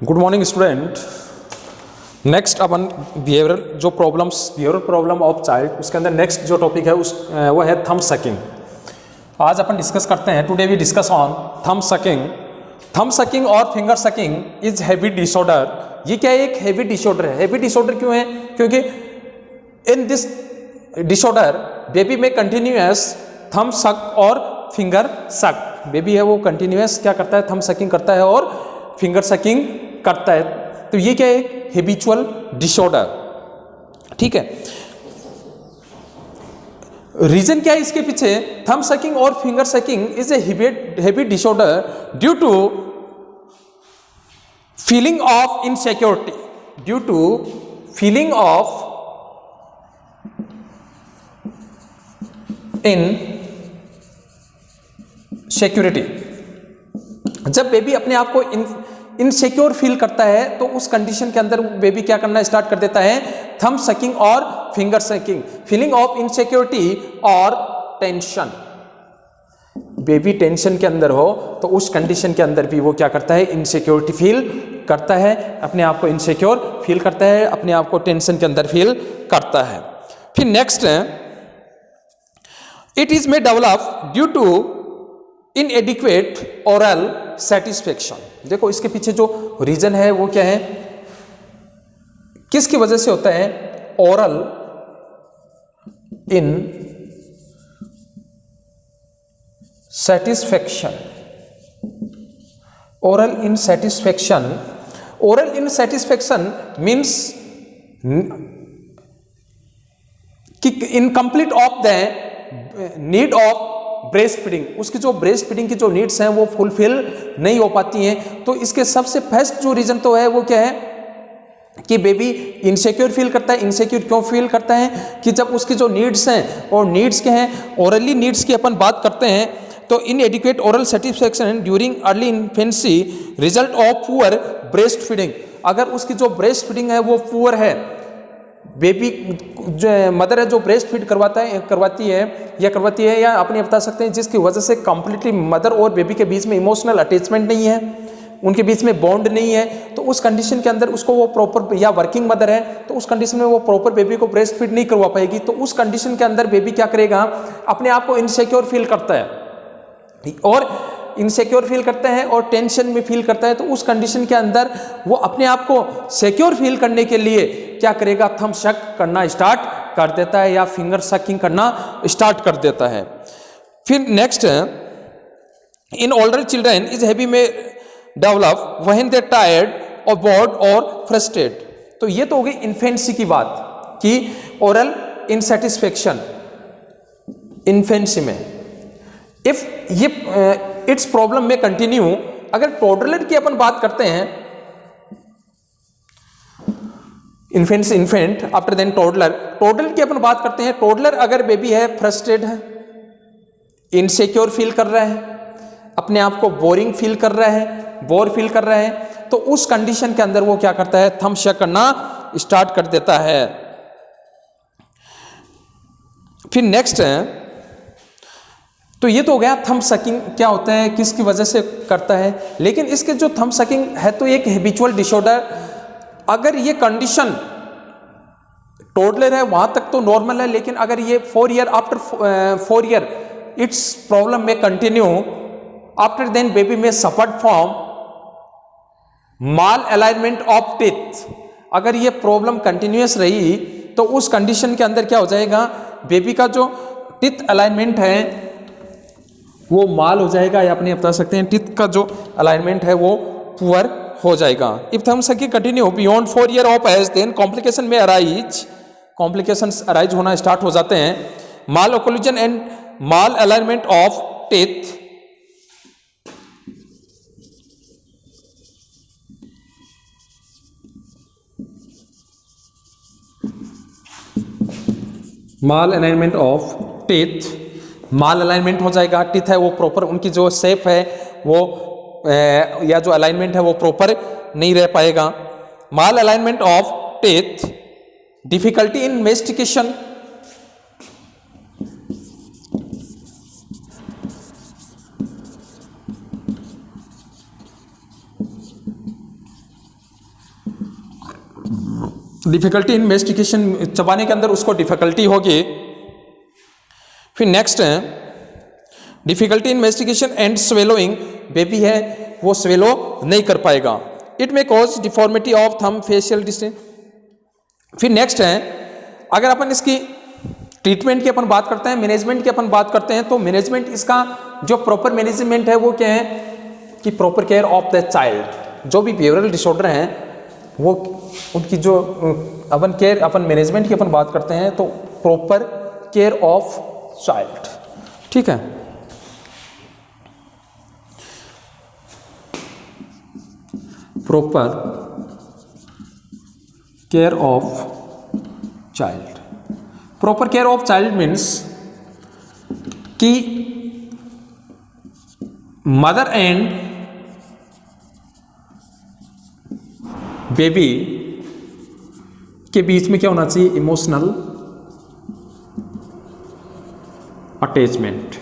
Good morning student. Next upon behavioural problem of child, उसके अंदर next जो topic है वो है थंब सकिंग। आज अपन डिस्कस करते हैं। Today we discuss on thumb sucking. Thumb sucking और finger sucking is habit disorder. ये क्या है? एक हैबिट डिसऑर्डर है। हैबिट डिसऑर्डर क्यों है? क्योंकि इन दिस डिसऑर्डर बेबी में कंटिन्यूअस थंब सक और फिंगर सक। बेबी है वो कंटिन्यूअस क्या करता है? थंब सकिंग करता है और फिंगर सकिंग करता है। तो ये क्या है? एक हैबिचुअल डिसऑर्डर। ठीक है। रीजन क्या है इसके पीछे? थंब सकिंग और finger sucking is a habit disorder due to feeling of insecurity. Due to feeling of insecurity. जब बेबी अपने आप को इनसिक्योर फील करता है तो उस कंडीशन के अंदर बेबी क्या करना स्टार्ट कर देता है? थंब सकिंग और finger sucking. Feeling of insecurity और टेंशन। बेबी टेंशन के अंदर हो तो उस कंडीशन के अंदर भी वो क्या करता है? इनसिक्योरिटी फील करता है, अपने आप को इनसिक्योर फील करता है, अपने आप को टेंशन के अंदर फील करता है। फिर नेक्स्ट है, it is may develop due to inadequate oral satisfaction. देखो इसके पीछे जो रीजन है वो क्या है? किसकी वजह से होता है? Oral in satisfaction. Oral in satisfaction. Oral in satisfaction means incomplete of the need of breast feeding. उसकी जो ब्रेस्ट फीडिंग की जो नीड्स हैं वो फुलफिल नहीं हो पाती हैं। तो इसके सबसे फर्स्ट जो रीजन तो है वो क्या है कि बेबी इनसिक्योर फील करता है। इनसिक्योर क्यों फील करता है? कि जब उसकी जो नीड्स हैं, और नीड्स के हैं, ओरली नीड्स की अपन बात करते हैं तो इनएडिक्वेट oral satisfaction during early infancy result of poor breast feeding. अगर उसकी जो ब्रेस्ट फीडिंग है वो पुअर है, बेबी जो मदर है जो ब्रेस्ट फीड करवाती है या अपने बता सकते हैं जिसकी वजह से कंप्लीटली मदर और बेबी के बीच में इमोशनल अटैचमेंट नहीं है, उनके बीच में बॉन्ड नहीं है, तो उस कंडीशन के अंदर उसको वो प्रॉपर, या वर्किंग मदर है तो उस कंडीशन में वो प्रॉपर बेबी को ब्रेस्ट फीड नहीं करवा पाएगी। तो उस कंडीशन के अंदर बेबी क्या करेगा? अपने आप को इनसिक्योर फील करता है, और इनसिक्योर फील करता है और टेंशन में फील करता है। तो उस कंडीशन के अंदर वो अपने आप को सिक्योर फील करने के लिए क्या करेगा? थंब सक करना स्टार्ट कर देता है या फिंगर सकिंग करना स्टार्ट कर देता है। फिर next, in older children is heavy में डेवलप व्हेन दे टायर्ड और बोर्ड और फ्रस्ट्रेट। तो ये तो हो गई इन्फेंसी की बात कि ओरल इनसेटिस्फेक्शन इन्फेंसी में। इफ ये इट्स प्रॉब्लम में कंटिन्यू, अगर टोडलर की अपन बात करते हैं, इन्फेंट आफ्टर देन टोडलर की अपन बात करते हैं। टोडलर अगर बेबी है, फ्रस्ट्रेट है, इनसिक्योर फील कर रहा है, अपने आप को बोरिंग फील कर रहा है, बोर फील कर रहा है, तो उस कंडीशन के अंदर वो क्या करता है? थंब सक करना स्टार्ट कर देता है। फिर नेक्स्ट है, तो ये तो हो गया थंब सकिंग क्या होता है, किसकी वजह से करता है। लेकिन इसके जो थंब सकिंग है तो एक हैबिचुअल डिसऑर्डर। अगर ये कंडीशन टोडलर है वहां तक तो नॉर्मल है, लेकिन अगर ये 4 year after 4 year it's problem में कंटिन्यू, आफ्टर देन बेबी में suffered from mall alignment of teeth. अगर ये प्रॉब्लम कंटिन्यूअस रही तो उस कंडीशन के अंदर क्या हो जाएगा? बेबी का जो टीथ अलाइनमेंट है वो माल हो जाएगा, या अपने बता सकते हैं टीथ का जो अलाइनमेंट है वो पुअर हो जाएगा। If thumb sucking continue beyond 4 year of age, then complication में कॉम्प्लिकेशंस अराइज होना स्टार्ट हो जाते हैं। Malocclusion and malalignment of teeth, malalignment of teeth, malalignment हो जाएगा। टीथ है वो प्रॉपर, उनकी जो शेप है वो या जो अलाइनमेंट है वो प्रॉपर नहीं रह पाएगा। Malalignment of teeth, difficulty in mastication, difficulty in mastication, चबाने के अंदर उसको डिफिकल्टी होगी। फिर नेक्स्ट है difficulty in mastication and swallowing, baby है वो स्वेलो नहीं कर पाएगा। It may cause deformity of thumb, facial distance. फिर नेक्स्ट है अगर अपन इसकी ट्रीटमेंट की अपन बात करते हैं, मैनेजमेंट की अपन बात करते हैं, तो मैनेजमेंट इसका जो प्रॉपर मैनेजमेंट है वो क्या है कि proper care of the child. जो भी बिहेवियरल डिसऑर्डर हैं वो उनकी जो अपन मैनेजमेंट की अपन बात करते हैं तो प्रॉपर केयर ऑफ चाइल्ड, ठीक है। Proper care of child, proper care of child means कि मदर एंड बेबी के बीच में क्या होना चाहिए, इमोशनल अटैचमेंट,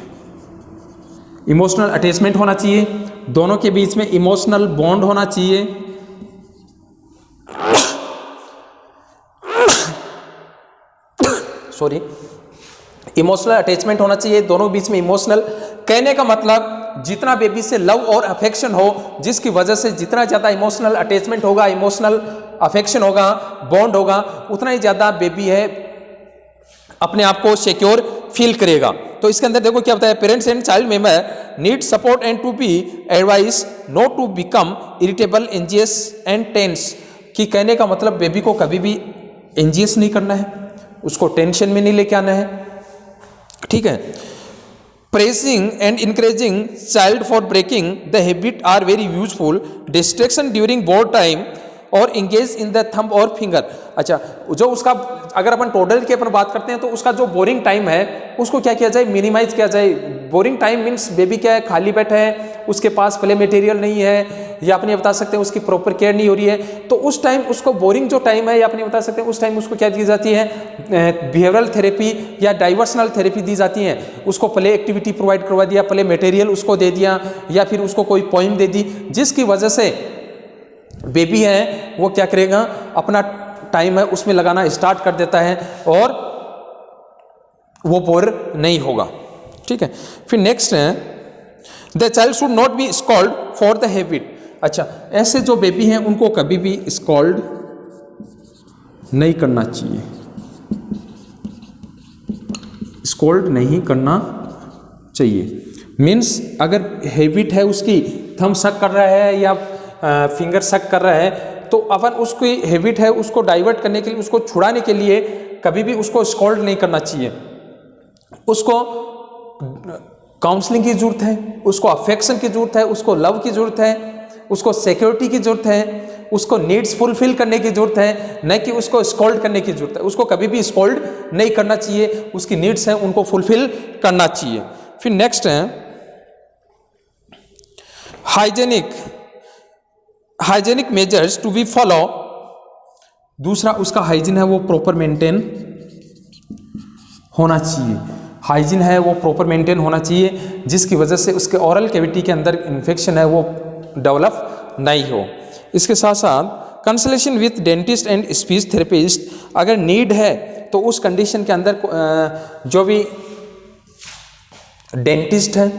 इमोशनल अटैचमेंट होना चाहिए, दोनों के बीच में इमोशनल बॉन्ड होना चाहिए। सॉरी, इमोशनल अटैचमेंट होना चाहिए, दोनों बीच में इमोशनल, कहने का मतलब जितना बेबी से लव और अफेक्शन हो, जिसकी वजह से जितना ज़्यादा इमोशनल अटैचमेंट होगा, इमोशनल अफेक्शन होगा, बॉन्ड होगा, उतना ही ज़्यादा बेबी है अपने आप को सिक्योर फील करेगा। तो इसके अंदर देखो क्या बताया, parents and child member need support and to be advice not to become irritable, anxious and tense, कि कहने का मतलब बेबी को कभी भी एंजियस नहीं करना है, उसको टेंशन में नहीं लेके आना है, ठीक है। Praising and encouraging child for breaking the habit are very useful, distraction during board time और इंगेज इन द थंब और फिंगर। अच्छा, जो उसका अगर अपन टोटल की अपन बात करते हैं तो उसका जो बोरिंग टाइम है उसको क्या किया जाए, मिनिमाइज किया जाए। बोरिंग टाइम मीन्स बेबी क्या है, खाली बैठा है, उसके पास प्ले मटेरियल नहीं है, या अपनी बता सकते हैं उसकी प्रॉपर केयर नहीं हो रही है, तो उस टाइम उसको बोरिंग जो टाइम है या अपनी बता सकते हैं उस टाइम उसको क्या दी जाती है, बिहेवियरल थेरेपी या डाइवर्सनल थेरेपी दी जाती है। उसको प्ले एक्टिविटी प्रोवाइड करवा दिया, प्ले मटेरियल उसको दे दिया, या फिर उसको कोई पोइम दे दी, जिसकी वजह से बेबी है वो क्या करेगा, अपना टाइम है उसमें लगाना स्टार्ट कर देता है और वो बोर नहीं होगा, ठीक है। फिर नेक्स्ट है the child should not be scold for the habit. अच्छा, ऐसे जो बेबी हैं उनको कभी भी स्कॉल्ड नहीं करना चाहिए, स्कॉल्ड नहीं करना चाहिए। मीन्स अगर हैबिट है उसकी, थंब सक कर रहा है या फिंगर सक कर रहा है, तो अपन उसकी हैबिट है उसको डाइवर्ट करने के लिए, उसको छुड़ाने के लिए कभी भी उसको स्कॉल्ड नहीं करना चाहिए। उसको काउंसलिंग की जरूरत है, उसको अफेक्शन की जरूरत है, उसको लव की जरूरत है, उसको सिक्योरिटी की जरूरत है, उसको नीड्स फुलफिल करने की जरूरत है, न कि उसको स्कॉल्ड करने की जरूरत है। उसको कभी भी स्कॉल्ड नहीं करना चाहिए, उसकी नीड्स हैं उनको फुलफिल करना चाहिए। फिर नेक्स्ट है hygienic measures to be follow. दूसरा उसका हाइजीन है वो प्रॉपर मेंटेन होना चाहिए, हाइजीन है वो प्रॉपर मेंटेन होना चाहिए, जिसकी वजह से उसके ओरल कैविटी के अंदर इन्फेक्शन है वो डेवलप नहीं हो। इसके साथ साथ consultation with dentist and speech therapist, अगर नीड है तो उस कंडीशन के अंदर जो भी डेंटिस्ट है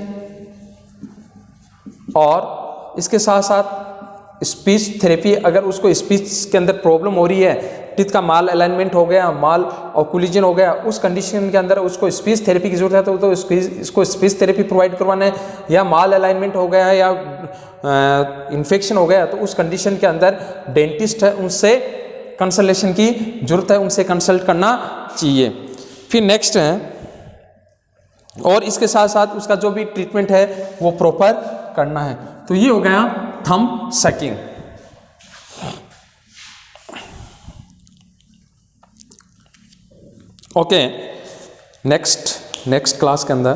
और इसके साथ साथ स्पीच थेरेपी, अगर उसको स्पीच के अंदर प्रॉब्लम हो रही है, टीथ का माल अलाइनमेंट हो गया, माल ऑक्लूजन हो गया, उस कंडीशन के अंदर उसको स्पीच थेरेपी की जरूरत है, तो इसको स्पीच थेरेपी प्रोवाइड करवाना है। या माल अलाइनमेंट हो गया है या इन्फेक्शन हो गया, तो उस कंडीशन के अंदर डेंटिस्ट है उनसे कंसल्टेशन की जरूरत है, उनसे कंसल्ट करना चाहिए। फिर नेक्स्ट है, और इसके साथ साथ उसका जो भी ट्रीटमेंट है वो प्रॉपर करना है। तो ये हो गया thumb sucking. Okay, next class के अंदर